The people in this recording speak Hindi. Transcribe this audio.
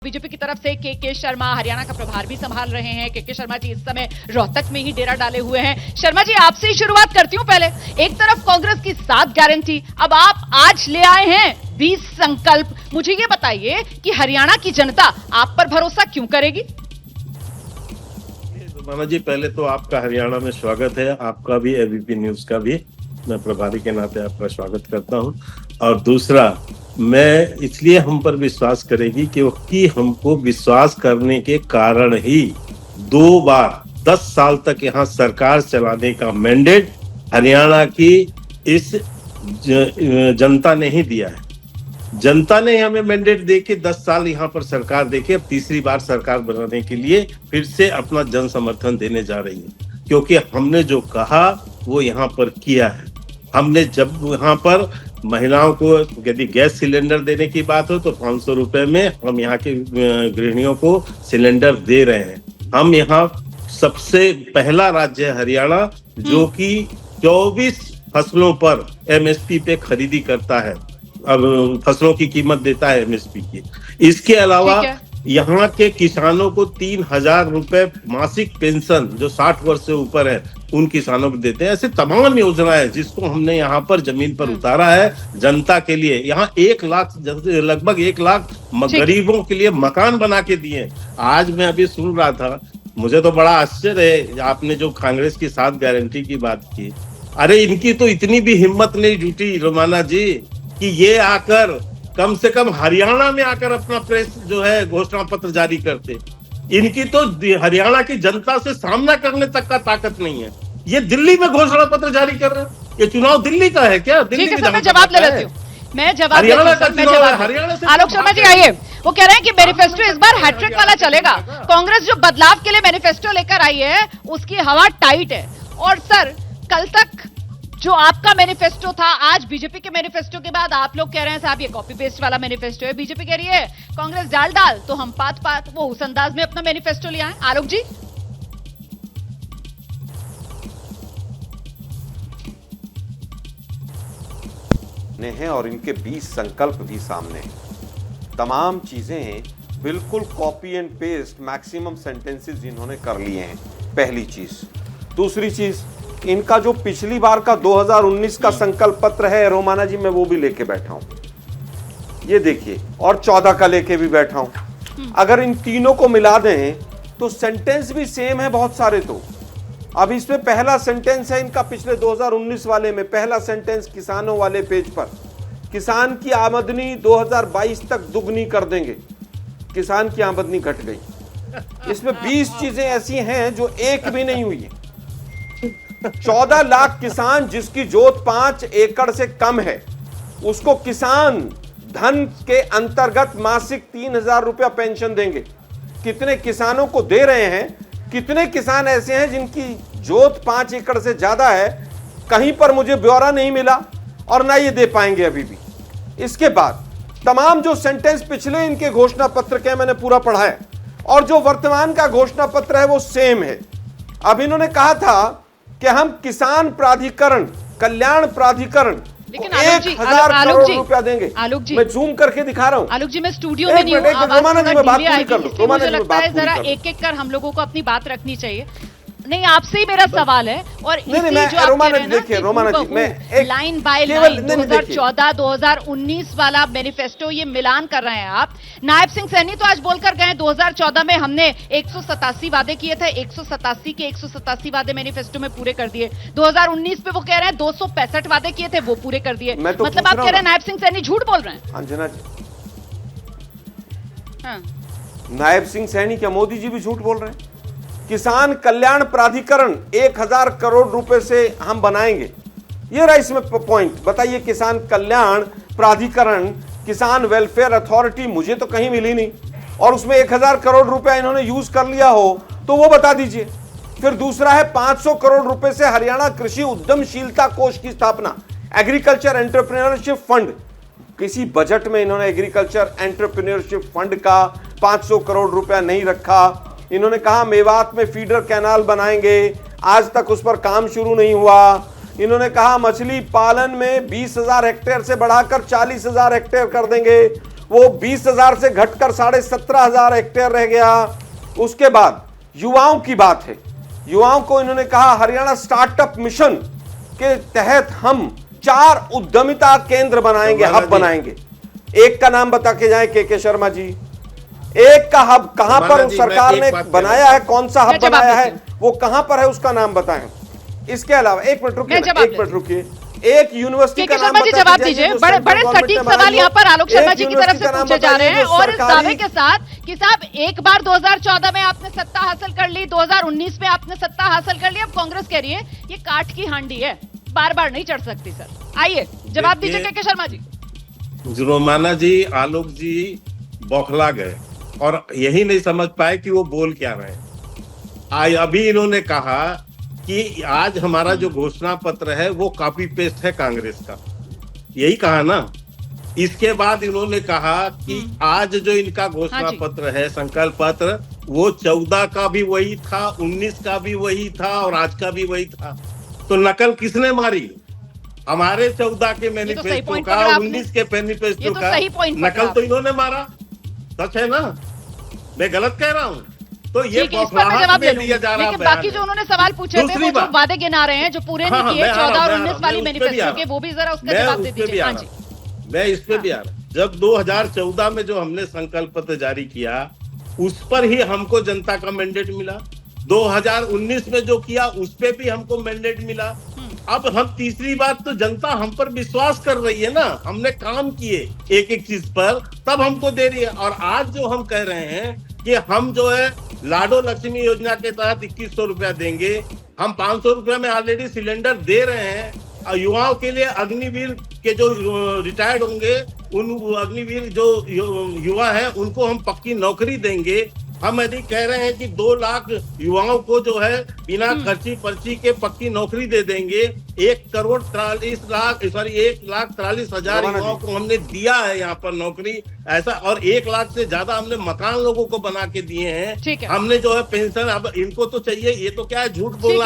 बीजेपी की तरफ से के शर्मा हरियाणा का प्रभार भी संभाल रहे हैं। के शर्मा जी इस समय रोहतक में ही डेरा डाले हुए हैं। शर्मा जी आपसे ही शुरुआत करती हूं। पहले एक तरफ कांग्रेस की 7 गारंटी, अब आप आज ले आए हैं 20 संकल्प। मुझे ये बताइए कि हरियाणा की जनता आप पर भरोसा क्यों करेगी? माना जी, पहले तो आपका हरियाणा में स्वागत है, आपका भी, एबीपी न्यूज का भी। मैं प्रभारी के नाते आपका स्वागत करता हूं। और दूसरा, मैं इसलिए हम पर विश्वास करेगी क्योंकि हमको विश्वास करने के कारण ही 2 बार 10 साल तक यहाँ सरकार चलाने का मैंडेट हरियाणा की इस जनता ने ही दिया है। जनता ने हमें मैंडेट देके 10 साल यहाँ पर सरकार देके अब तीसरी बार सरकार बनाने के लिए फिर से अपना जन समर्थन देने जा रही है, क्योंकि हमने जो कहा वो यहाँ पर किया है। हमने जब यहाँ पर महिलाओं को यदि गैस सिलेंडर देने की बात हो तो 500 रुपए में हम यहाँ के गृहिणियों को सिलेंडर दे रहे हैं। हम यहाँ सबसे पहला राज्य है हरियाणा जो कि 24 फसलों पर एमएसपी पे खरीदी करता है, अब फसलों की कीमत देता है एमएसपी की। इसके अलावा यहाँ के किसानों को 3,000 रुपए मासिक पेंशन जो 60 वर्ष से ऊपर है उन किसानों को देते हैं। ऐसे तमाम योजनाएं जिसको हमने यहाँ पर जमीन पर उतारा है जनता के लिए। यहाँ 1 लाख, लगभग 1 लाख गरीबों के लिए मकान बना के दिए। आज मैं अभी सुन रहा था, मुझे तो बड़ा आश्चर्य है, आपने जो कांग्रेस की 7 गारंटी की बात की, अरे इनकी तो इतनी भी हिम्मत नहीं जुटी रोमाना जी कि ये आकर कम से कम हरियाणा में आकर अपना प्रेस जो है घोषणा पत्र जारी करते। इनकी तो हरियाणा की जनता से सामना करने तक का ताकत नहीं है। ये दिल्ली में घोषणा पत्र जारी कर रहे हैं। ये चुनाव दिल्ली का है क्या? दिल्ली का जवाब ले लेती हूँ। मैं जवाब हरियाणा से। आलोक शर्मा जी आइए। वो कह रहे हैं कि मैनिफेस्टो इस बार हैट्रिक वाला चलेगा। कांग्रेस जो बदलाव के लिए मैनिफेस्टो लेकर आई है उसकी हवा टाइट है। और सर, कल तक जो आपका मैनिफेस्टो था, आज बीजेपी के मैनिफेस्टो के बाद आप लोग कह रहे हैं साहब ये कॉपी पेस्ट वाला मैनिफेस्टो है। बीजेपी कह रही है कांग्रेस डाल डाल तो हम पात वो उस अंदाज में अपना मैनिफेस्टो ले आए। आलोक जी हैं और इनके 20 संकल्प भी सामने हैं। तमाम चीजें बिल्कुल copy and paste, maximum sentences इन्होंने कर लिए हैं, पहली चीज। दूसरी चीज, इनका जो पिछली बार का 2019 का संकल्प पत्र है रोमाना जी, मैं वो भी लेके बैठा हूं, ये देखिए, और 14 का लेके भी बैठा हूं। अगर इन तीनों को मिला दें तो सेंटेंस भी सेम है बहुत सारे। तो अब इसमें पहला सेंटेंस है इनका पिछले 2019 वाले में, पहला सेंटेंस किसानों वाले पेज पर, किसान की आमदनी 2022 तक दुगनी कर देंगे। किसान की आमदनी घट गई। इसमें 20 चीजें ऐसी हैं जो एक भी नहीं हुई है। 14 लाख किसान जिसकी जोत 5 एकड़ से कम है उसको किसान धन के अंतर्गत मासिक 3,000 रुपया पेंशन देंगे। कितने किसानों को दे रहे हैं? कितने किसान ऐसे हैं जिनकी जोत 5 एकड़ से ज्यादा है? कहीं पर मुझे ब्यौरा नहीं मिला और ना ये दे पाएंगे अभी भी। इसके बाद तमाम जो सेंटेंस पिछले इनके घोषणा पत्र के मैंने पूरा पढ़ा है और जो वर्तमान का घोषणा पत्र है वो सेम है। अब इन्होंने कहा था कि हम किसान प्राधिकरण, कल्याण प्राधिकरण, लेकिन 1,000 करोड़ रुपया देंगे। आलोक जी, मैं जूम करके दिखा रहा हूँ। आलोक जी, मैं स्टूडियो में नहीं हूँ, मुझे लगता है जरा एक एक कर हम लोगों को अपनी बात रखनी चाहिए। नहीं, आपसे ही मेरा सवाल है। और इसी जो आप कह रहे हैं ना, लाइन बाय लाइन 2014-2019 वाला मैनिफेस्टो ये मिलान कर रहे हैं आप। नायब सिंह सैनी तो आज बोलकर गए 2014 में हमने 187 वादे किए थे, 187 के 187 वादे मैनिफेस्टो में पूरे कर दिए। 2019 पे वो कह रहे हैं 265 वादे किए थे, वो पूरे कर दिए। मतलब आप कह रहे हैं नायब सिंह सैनी झूठ बोल रहे हैं? अंजना जी, नायब सिंह सैनी क्या मोदी जी भी झूठ बोल रहे हैं? किसान कल्याण प्राधिकरण 1,000 करोड़ रुपए से हम बनाएंगे, ये रहा इसमें पॉइंट। बताइए, किसान कल्याण प्राधिकरण, किसान वेलफेयर अथॉरिटी मुझे तो कहीं मिली नहीं, और उसमें 1,000 करोड़ रुपया इन्होंने यूज कर लिया हो तो वो बता दीजिए। फिर दूसरा है 500 करोड़ रुपए से हरियाणा कृषि उद्यमशीलता कोष की स्थापना, एग्रीकल्चर एंटरप्रेन्योरशिप फंड। किसी बजट में इन्होंने एग्रीकल्चर एंटरप्रेन्योरशिप फंड का 500 करोड़ रुपया नहीं रखा। इन्होंने कहा मेवात में फीडर कैनाल बनाएंगे, आज तक उस पर काम शुरू नहीं हुआ। इन्होंने कहा मछली पालन में 20,000 हेक्टेयर से बढ़ाकर 40,000 हेक्टेयर कर देंगे, वो 20,000 से घटकर 17,500 हेक्टेयर रह गया। उसके बाद युवाओं की बात है, युवाओं को इन्होंने कहा हरियाणा स्टार्टअप मिशन के तहत हम 4 उद्यमिता केंद्र बनाएंगे, हब बनाएंगे। एक का नाम बता के जाए के शर्मा जी, एक का हब कहां पर सरकार ने बनाया है, कौन सा हब बनाया है, वो कहां पर है, उसका नाम बताएं। इसके अलावा एक मिनट रुकिए, एक यूनिवर्सिटी का नाम जवाब दीजिए। बड़े सटीक सवाल यहाँ पर आलोक शर्मा जी की तरफ से पूछे जा रहे हैं और इस दावे के साथ कि साहब एक बार 2014 में आपने सत्ता हासिल कर ली, 2019 में आपने सत्ता हासिल कर ली, अब कांग्रेस कह रही है ये काठ की हांडी है, बार बार नहीं चढ़ सकती। सर आइए जवाब दीजिए के शर्मा जी। रोमाना जी, आलोक जी बौखला गए और यही नहीं समझ पाए कि वो बोल क्या रहे हैं। अभी इन्होंने कहा कि आज हमारा जो घोषणा पत्र है वो कॉपी पेस्ट है कांग्रेस का, यही कहा ना। इसके बाद इन्होंने कहा कि आज जो इनका घोषणा पत्र है, संकल्प पत्र, वो 14 का भी वही था, 19 का भी वही था और आज का भी वही था। तो नकल किसने मारी? हमारे 14 के मैनिफेस्टो का, 19 के मैनिफेस्टो का नकल तो इन्होंने मारा। सच है ना, मैं गलत कह रहा हूँ? तो ये जवाब दे लिया जा रहा है। लेकिन बाकी जो उन्होंने सवाल पूछे थे, वो जो वादे गिना रहे हैं जो पूरे नहीं किए 14 और 19 वाली मैनिफेस्टो के, वो भी जरा उसका जवाब दे दीजिए। हाँ जी, मैं इस पे भी आ रहा। जब 2014 में जो हमने संकल्प पत्र जारी किया, उस पर ही हमको जनता का मैंडेट मिला। 2019 में जो किया उस पे भी हमको मैंडेट मिला। अब हम तीसरी बात, तो जनता हम पर विश्वास कर रही है ना, हमने काम किए एक एक चीज पर, तब हमको दे रही है। और आज जो हम कह रहे हैं कि हम जो है लाडो लक्ष्मी योजना के तहत 2100 रुपया देंगे, हम 500 रुपया में ऑलरेडी सिलेंडर दे रहे हैं। युवाओं के लिए अग्निवीर के जो रिटायर्ड होंगे, उन अग्निवीर जो युवा हैं उनको हम पक्की नौकरी देंगे। हम यदि कह रहे हैं कि 2 लाख युवाओं को जो है बिना खर्ची पर्ची के पक्की नौकरी दे देंगे। 1,43,000 युवाओं को हमने दिया है यहाँ पर नौकरी, ऐसा। और 1 लाख से ज्यादा हमने मकान लोगों को बना के दिए हैं। हमने जो है पेंशन, अब इनको तो चाहिए, ये तो क्या है, झूठ बोलना।